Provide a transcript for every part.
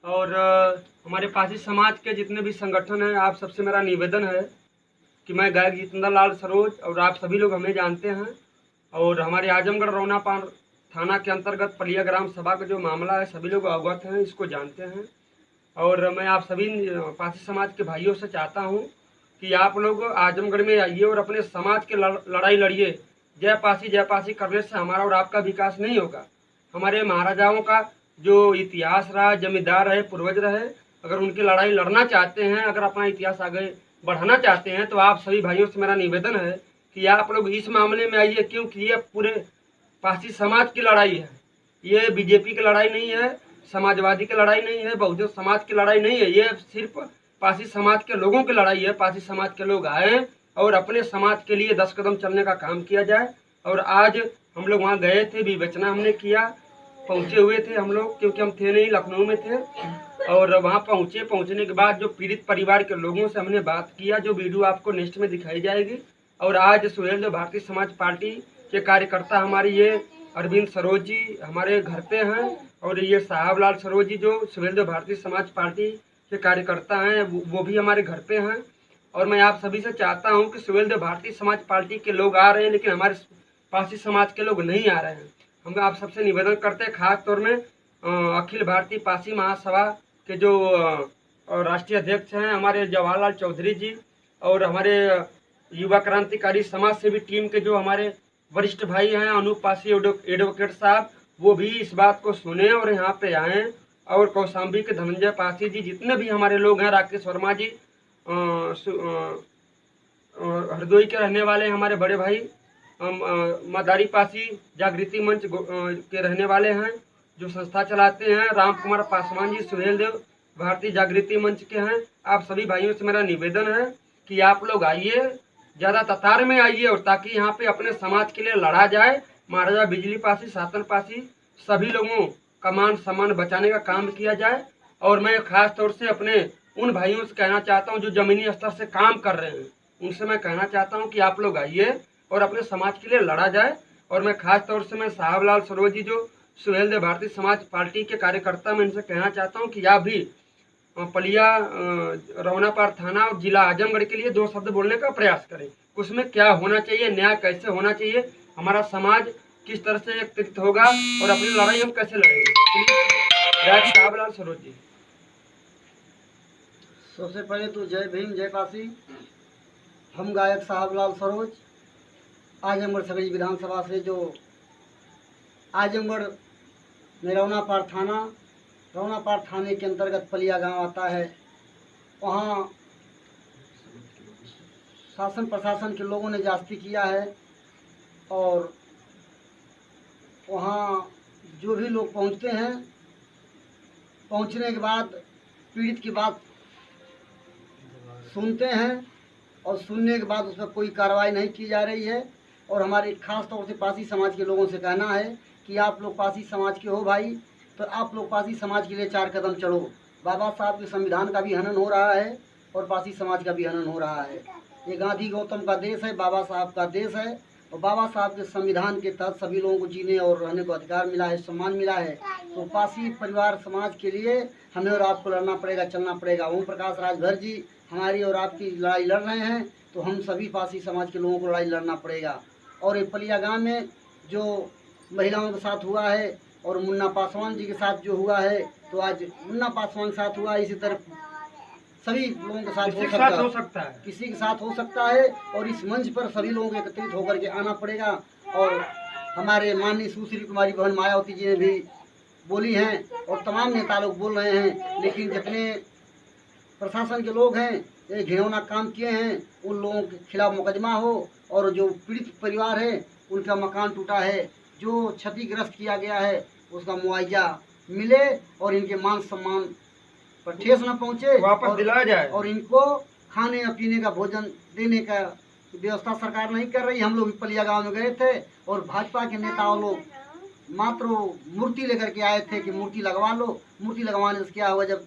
और हमारे पासी समाज के जितने भी संगठन हैं, आप सबसे मेरा निवेदन है कि मैं गायक जितेंद्र लाल सरोज और आप सभी लोग हमें जानते हैं और हमारे आजमगढ़ रौनापार थाना के अंतर्गत पलिया ग्राम सभा का जो मामला है सभी लोग अवगत हैं, इसको जानते हैं। और मैं आप सभी पासी समाज के भाइयों से चाहता हूं कि आप लोग आजमगढ़ में आइए और अपने समाज के लड़ाई लड़िए। जय पासी करने से हमारा और आपका विकास नहीं होगा। हमारे महाराजाओं का जो इतिहास रहा, जमींदार रहे, पूर्वज रहे, अगर उनकी लड़ाई लड़ना चाहते हैं, अगर अपना इतिहास आगे बढ़ाना चाहते हैं तो आप सभी भाइयों से मेरा निवेदन है कि आप लोग इस मामले में आइए, क्योंकि ये पूरे पासी समाज की लड़ाई है। ये बीजेपी की लड़ाई नहीं है, समाजवादी की लड़ाई नहीं है, बहुजन समाज की लड़ाई नहीं है। ये सिर्फ पासी समाज के लोगों की लड़ाई है। पासी समाज के लोग आए और अपने समाज के लिए 10 कदम चलने का काम किया जाए। और आज हम लोग वहाँ गए थे, विवेचना हमने किया, पहुँचे हुए थे हम लोग, क्योंकि हम थे नहीं, लखनऊ में थे। और वहाँ पहुँचने के बाद जो पीड़ित परिवार के लोगों से हमने बात किया, जो वीडियो आपको नेक्स्ट में दिखाई जाएगी। और आज सुहेलदेव भारतीय समाज पार्टी के कार्यकर्ता हमारी ये अरविंद सरोज जी हमारे घर पे हैं और ये साहबलाल सरोज जी जो सुहेलदेव भारतीय समाज पार्टी के कार्यकर्ता हैं वो भी हमारे घर पे हैं। और मैं आप सभी से चाहता हूं कि सुहेलदेव भारतीय समाज पार्टी के लोग आ रहे हैं, लेकिन हमारे पासी समाज के लोग नहीं आ रहे हैं। हम आप सबसे निवेदन करते हैं, खास तौर में अखिल भारतीय पासी महासभा के जो राष्ट्रीय अध्यक्ष हैं हमारे जवाहरलाल चौधरी जी और हमारे युवा क्रांतिकारी समाज सेवी टीम के जो हमारे वरिष्ठ भाई हैं अनूप पासी एडवोकेट साहब, वो भी इस बात को सुने और यहाँ पे आए। और कौशाम्बी के धनंजय पासी जी, जितने भी हमारे लोग हैं, राकेश वर्मा जी हरदोई के रहने वाले हमारे बड़े भाई, मदारी पासी जागृति मंच के रहने वाले हैं जो संस्था चलाते हैं, राम कुमार पासवान जी सुहेलदेव भारतीय जागृति मंच के हैं। आप सभी भाइयों से मेरा निवेदन है कि आप लोग आइए, ज़्यादा तादाद में आइए और ताकि यहाँ पे अपने समाज के लिए लड़ा जाए। महाराजा बिजली पासी, सातन पासी, सभी लोगों का मान सम्मान बचाने का काम किया जाए। और मैं खास तौर से अपने उन भाइयों से कहना चाहता हूँ जो जमीनी स्तर से काम कर रहे हैं, उनसे मैं कहना चाहता हूँ कि आप लोग आइए और अपने समाज के लिए लड़ा जाए। और मैं खास तौर से मैं साहबलाल सरोज जी जो सुहेलदेव भारतीय समाज पार्टी के कार्यकर्ता, मैं इनसे कहना चाहता हूँ कि आप भी पलिया रौनापार थाना और जिला आजमगढ़ के लिए 2 शब्द बोलने का प्रयास करें। उसमें क्या होना चाहिए, न्याय कैसे होना चाहिए, हमारा समाज किस तरह से एकत्रित होगा और अपनी लड़ाई हम कैसे लड़ेंगे। प्लीज साहबलाल सरोज जी। सबसे पहले तो जय भीम जय पासी। हम गायक साहबलाल सरोज आजमगढ़ सगड़ी विधानसभा से, जो आजमगढ़ में रौनापार थाने के अंतर्गत पलिया गांव आता है, वहाँ शासन प्रशासन के लोगों ने जास्ती किया है। और वहाँ जो भी लोग पहुँचते हैं, पहुँचने के बाद पीड़ित की बात सुनते हैं और सुनने के बाद उस पर कोई कार्रवाई नहीं की जा रही है। और हमारे खास तौर से पासी समाज के लोगों से कहना है कि आप लोग पासी समाज के हो भाई, तो आप लोग पासी समाज के लिए 4 कदम चढ़ो। बाबा साहब के संविधान का भी हनन हो रहा है और पासी समाज का भी हनन हो रहा है। ये गांधी गौतम का देश है, बाबा साहब का देश है और बाबा साहब के संविधान के तहत सभी लोगों को जीने और रहने को अधिकार मिला है, सम्मान मिला है। तो पासी परिवार समाज के लिए हमें और आपको लड़ना पड़ेगा, चलना पड़ेगा। ओम प्रकाश राजभर जी हमारी और आपकी लड़ाई लड़ रहे हैं, तो हम सभी पासी समाज के लोगों को लड़ाई लड़ना पड़ेगा। और ये पलिया गाँव में जो महिलाओं के साथ हुआ है और मुन्ना पासवान जी के साथ जो हुआ है, तो आज मुन्ना पासवान के साथ हुआ, इसी तरह सभी लोगों के साथ हो सकता है, किसी के साथ हो सकता है। और इस मंच पर सभी लोगों को एकत्रित होकर के आना पड़ेगा। और हमारे माननीय सुश्री कुमारी बहन मायावती जी ने भी बोली हैं और तमाम नेता लोग बोल रहे हैं, लेकिन जितने प्रशासन के लोग हैं ये घिनौना काम किए हैं, उन लोगों के खिलाफ मुकदमा हो और जो पीड़ित परिवार है उनका मकान टूटा है, जो क्षतिग्रस्त किया गया है, उसका मुआवजा मिले और इनके मान सम्मान पर ठेस न पहुँचे, वापस दिलाया जाए। और इनको खाने या पीने का भोजन देने का व्यवस्था सरकार नहीं कर रही। हम लोग पलिया गांव में गए थे और भाजपा के नेताओं लोग मात्र मूर्ति लेकर के आए थे कि मूर्ति लगवा लो। मूर्ति लगवाने से क्या होगा, जब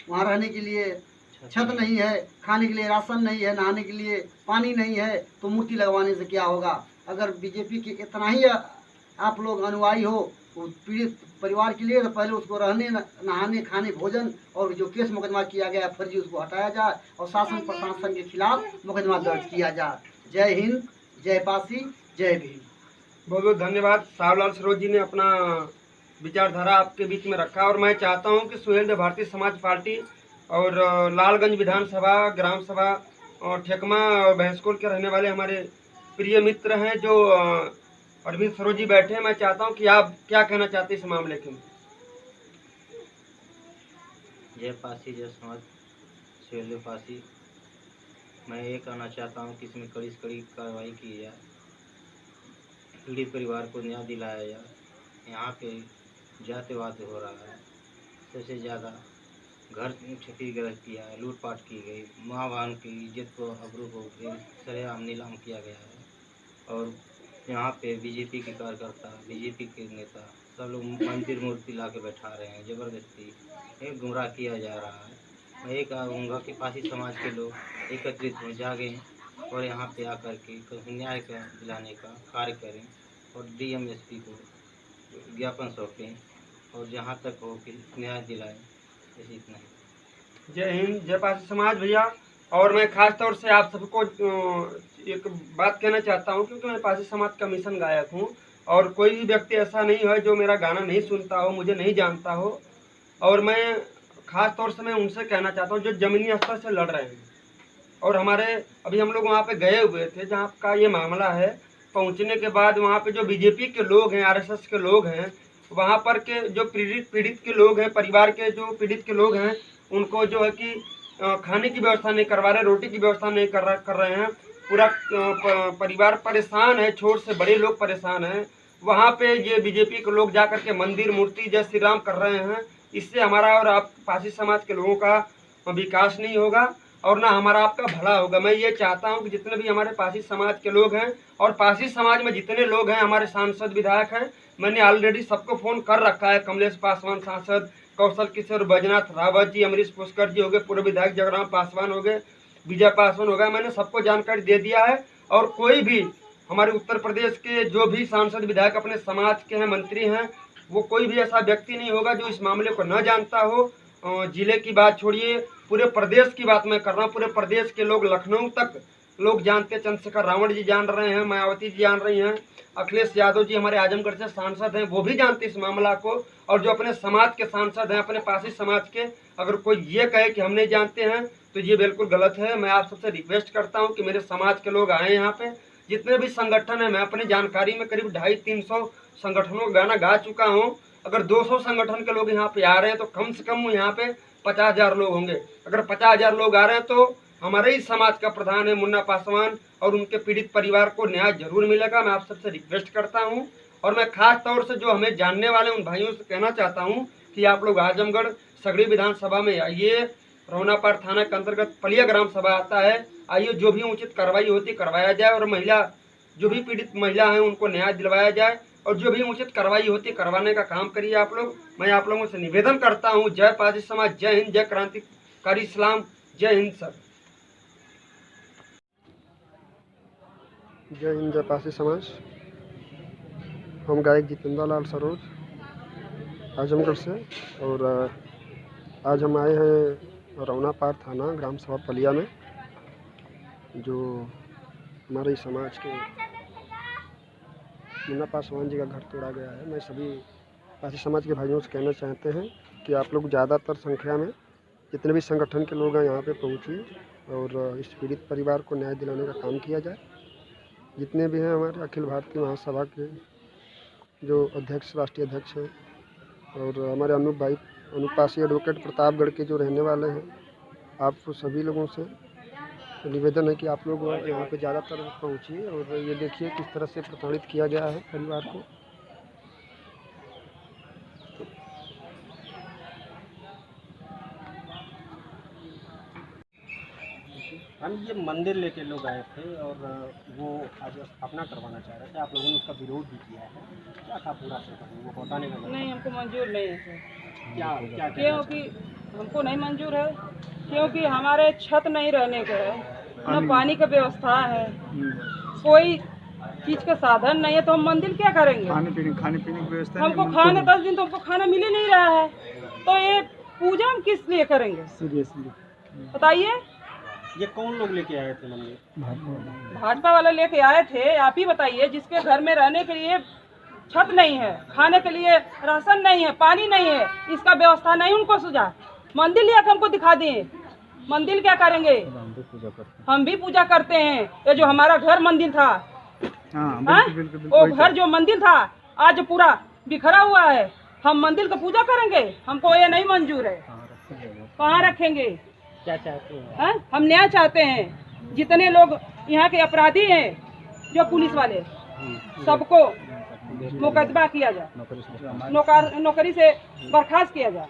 वहाँ रहने के लिए छत नहीं है, खाने के लिए राशन नहीं है, नहाने के लिए पानी नहीं है, तो मूर्ति लगवाने से क्या होगा। अगर बीजेपी के इतना ही आप लोग अनुयायी हो, तो पीड़ित परिवार के लिए, तो पहले उसको रहने, नहाने, खाने, भोजन और जो केस मुकदमा किया गया फर्जी उसको हटाया जाए और शासन प्रशासन के खिलाफ मुकदमा दर्ज किया जाए। जय हिंद, जय पासी, जय भीम। बहुत बहुत धन्यवाद। सावलाल सरोज जी ने अपना विचारधारा आपके बीच में रखा और मैं चाहता हूं कि सुहेलदेव भारतीय समाज पार्टी और लालगंज विधानसभा, ग्राम सभा और ठेकमा और भैंसकोल के रहने वाले हमारे प्रिय मित्र हैं जो अरविंद सरोज जी बैठे हैं, मैं चाहता हूं कि आप क्या कहना चाहते हैं इस मामले के। जय पासी, जय समाज, सुहेलदेव पासी। मैं ये कहना चाहता हूँ कि इसमें कड़ी से कड़ी कार्रवाई की जाए, पीड़ित परिवार को न्याय दिलाया जाए। यहाँ पे जातिवाद हो रहा है, सबसे ज़्यादा घर क्षतिग्रस्त किया है, लूटपाट की गई, माँ बहन की इज्जत को अबरू को सरेआम नीलाम किया गया है। और यहाँ पे बीजेपी के कार्यकर्ता, बीजेपी के नेता सब लोग मंदिर मूर्ति ला के बैठा रहे हैं, ज़बरदस्ती एक गुमराह किया जा रहा है। मैं ये कहूँगा कि पासी समाज के लोग एकत्रित हो जागें और यहाँ पे आकर के न्याय का दिलाने का कार्य करें और डीएम एसपी को ज्ञापन सौंपें और जहाँ तक हो कि न्याय दिलाएं। बस इतना ही। जय हिंद, जय पासी समाज भैया। और मैं खास तौर से आप सबको एक बात कहना चाहता हूँ, क्योंकि मैं पासी समाज का मिशन गायक हूँ और कोई भी व्यक्ति ऐसा नहीं है जो मेरा गाना नहीं सुनता हो, मुझे नहीं जानता हो। और मैं खास तौर से मैं उनसे कहना चाहता हूँ जो जमीनी स्तर से लड़ रहे हैं। और हमारे अभी हम लोग वहाँ पे गए हुए थे जहाँ का ये मामला है। पहुँचने के बाद वहाँ पे जो बीजेपी के लोग हैं, आरएसएस के लोग हैं, वहाँ पर के जो पीड़ित के लोग हैं, परिवार के जो पीड़ित के लोग हैं, उनको जो है कि खाने की व्यवस्था नहीं करवा रहे, रोटी की व्यवस्था नहीं कर रहे हैं। पूरा परिवार परेशान है, छोटे से बड़े लोग परेशान हैं। वहाँ पे ये बीजेपी के लोग जा करके मंदिर मूर्ति जय श्री राम कर रहे हैं। इससे हमारा और आप पासी समाज के लोगों का विकास नहीं होगा और ना हमारा आपका भला होगा। मैं ये चाहता हूँ कि जितने भी हमारे पासी समाज के लोग हैं और पासी समाज में जितने लोग हैं, हमारे सांसद विधायक हैं, मैंने ऑलरेडी सबको फ़ोन कर रखा है। कमलेश पासवान सांसद, कौशल किशोर, बैजनाथ रावत जी, अमरीश पुष्कर जी हो गए, पूर्व विधायक जगराम पासवान हो गए, विजय पासवान हो गया, मैंने सबको जानकारी दे दिया है। और कोई भी हमारे उत्तर प्रदेश के जो भी सांसद विधायक अपने समाज के हैं, मंत्री हैं, वो कोई भी ऐसा व्यक्ति नहीं होगा जो इस मामले को न जानता हो। जिले की बात छोड़िए, पूरे प्रदेश की बात मैं कर रहा हूँ। पूरे प्रदेश के लोग, लखनऊ तक लोग जानते हैं। चंद्रशेखर रावण जी जान रहे हैं, मायावती जी जान रही हैं, अखिलेश यादव जी हमारे आजमगढ़ से सांसद हैं, वो भी जानते इस मामला को। और जो अपने समाज के सांसद हैं, अपने पासी समाज के, अगर कोई ये कहे कि हम नहीं जानते हैं तो ये बिल्कुल गलत है। मैं आप सबसे रिक्वेस्ट करता हूँ कि मेरे समाज के लोग आए यहाँ पे। जितने भी संगठन हैं, मैं अपनी जानकारी में करीब 250-300 संगठनों का गाना गा चुका हूँ। अगर 200 संगठन के लोग यहाँ पे आ रहे हैं तो कम से कम यहाँ पे 50,000 लोग होंगे। अगर 50,000 लोग आ रहे हैं तो हमारे ही समाज का प्रधान है मुन्ना पासवान और उनके पीड़ित परिवार को न्याय जरूर मिलेगा। मैं आप सबसे रिक्वेस्ट करता हूं। और मैं खास तौर से जो हमें जानने वाले उन भाइयों से कहना चाहता हूं कि आप लोग आजमगढ़ सगड़ी विधानसभा में आइए। रौनापार थाना के अंतर्गत पलिया ग्राम सभा आता है, आइए, जो भी उचित कार्रवाई होती करवाया जाए और महिला, जो भी पीड़ित महिला है उनको न्याय दिलवाया जाए और जो भी उचित कार्रवाई होती करवाने का काम करिए आप लोग। मैं आप लोगों से निवेदन करता हूँ। जय पासी समाज, जय हिंद, जय क्रांतिकारी इस्लाम, जय हिंद सर। जय हिंद, जय पासी समाज। हम गायक जितेंद्र लाल सरोज आजमगढ़ से, और आज हम आए हैं रौनापार थाना ग्राम सभा पलिया में, जो हमारे समाज के मुन्ना पासवान जी का घर तोड़ा गया है। मैं सभी पासी समाज के भाइयों से कहना चाहते हैं कि आप लोग ज़्यादातर संख्या में जितने भी संगठन के लोग हैं यहाँ पे पहुँचिए और इस पीड़ित परिवार को न्याय दिलाने का काम किया जाए। जितने भी हैं हमारे अखिल भारतीय महासभा के जो अध्यक्ष, राष्ट्रीय अध्यक्ष हैं, और हमारे अनूप पासी एडवोकेट प्रतापगढ़ के जो रहने वाले हैं, आप सभी लोगों से निवेदन है कि आप लोग यहाँ पे ज़्यादातर पहुँचिए और ये देखिए किस तरह से प्रताड़ित किया गया है परिवार को। हम ये मंदिर लेके लोग आए थे और वो आज स्थापना करवाना चाह रहे थे, आप लोगों ने उसका विरोध भी किया है, क्या था पूरा वो बताने का? नहीं, हमको मंजूर नहीं है सर। क्या क्या क्योंकि हमको नहीं मंजूर है, क्योंकि हमारे छत नहीं रहने का है, न पानी का व्यवस्था है, कोई चीज का साधन नहीं है तो हम मंदिर क्या करेंगे? खाने पीने की व्यवस्था हमको खाने 10 दिन तो हमको खाना मिल ही नहीं रहा है, तो ये पूजा हम किस लिए करेंगे सीरियसली बताइए? ये कौन लोग लेके आए थे मंदिर? भाजपा वाले लेके आए थे, आप ही बताइए। जिसके घर में रहने के लिए छत नहीं है, खाने के लिए राशन नहीं है, पानी नहीं है, इसका व्यवस्था नहीं उनको सुझा, मंदिर लिया के हमको दिखा दिए। मंदिर क्या करेंगे? हम भी पूजा करते हैं। ये जो हमारा घर मंदिर था, वो घर जो मंदिर था आज पूरा बिखरा हुआ है, हम मंदिर का पूजा करेंगे? हमको ये नहीं मंजूर है। कहाँ रखेंगे? क्या चाहते हैं? हाँ? हम न्याय चाहते हैं। जितने लोग यहाँ के अपराधी हैं, जो पुलिस वाले, सबको मुकदमा किया जाए, नौकरी से बर्खास्त किया जाए।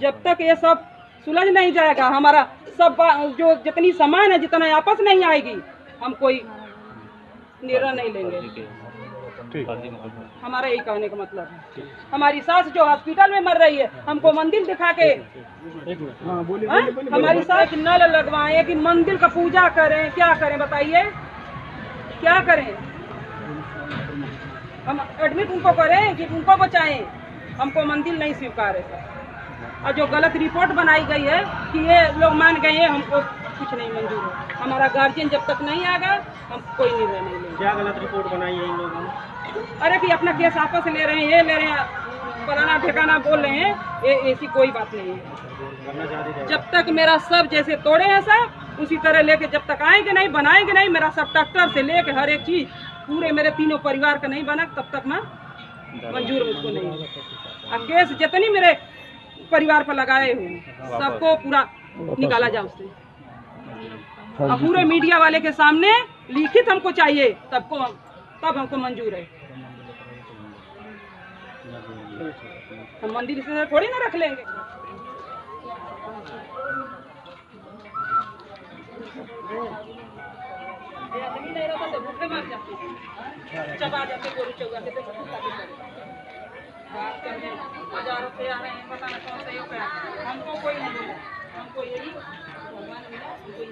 जब तक ये सब सुलझ नहीं जाएगा, हमारा सब जो जितनी सामान है, जितना आपस नहीं आएगी, हम कोई निर्णय नहीं लेंगे। हमारा यही कहने का मतलब है। हमारी सास जो हॉस्पिटल में मर रही है, हमको मंदिर दिखा के हमारी सास नल लगवाएं कि मंदिर का पूजा करें। क्या करें बताइए? क्या करें? हम एडमिट उनको करें कि उनको बचाएं? हमको मंदिर नहीं स्वीकार है सर। और जो गलत रिपोर्ट बनाई गई है कि ये लोग मान गए हैं, हमको कुछ नहीं मंजूर है। हमारा गार्जियन जब तक नहीं आएगा, हम कोई निर्णय नहीं लेंगे। क्या गलत रिपोर्ट बनाई है इन लोगों ने? अरे कि अपना केस आपस ले रहे हैं, ये ले रहे हैं, फलाना ठिकाना बोल रहे हैं, ये ऐसी कोई बात नहीं है। जब तक मेरा सब जैसे तोड़े हैं सब, उसी तरह लेके जब तक आएंगे नहीं, बनाएंगे नहीं, मेरा सब ट्रैक्टर से लेके हर एक चीज पूरे मेरे तीनों परिवार का नहीं बना, तब तक मैं मंजूर मुझको नहीं है। अब केस जितनी मेरे परिवार पर लगाए हुए सबको पूरा निकाला जाए उससे। अब पूरे मीडिया वाले के सामने लिखित हमको चाहिए, तब हमको मंजूर है। हम मंदिर से थोड़ी ना रख लेंगे। आदमी नहीं रहता तो भूखे मर जाते, चबा जाते गोरू चौगा के। बात करने हजारों से आ रहे हैं, पता ना कौन सहयोग है। हमको कोई नहीं बोला, हमको यही भगवान मिला, कोई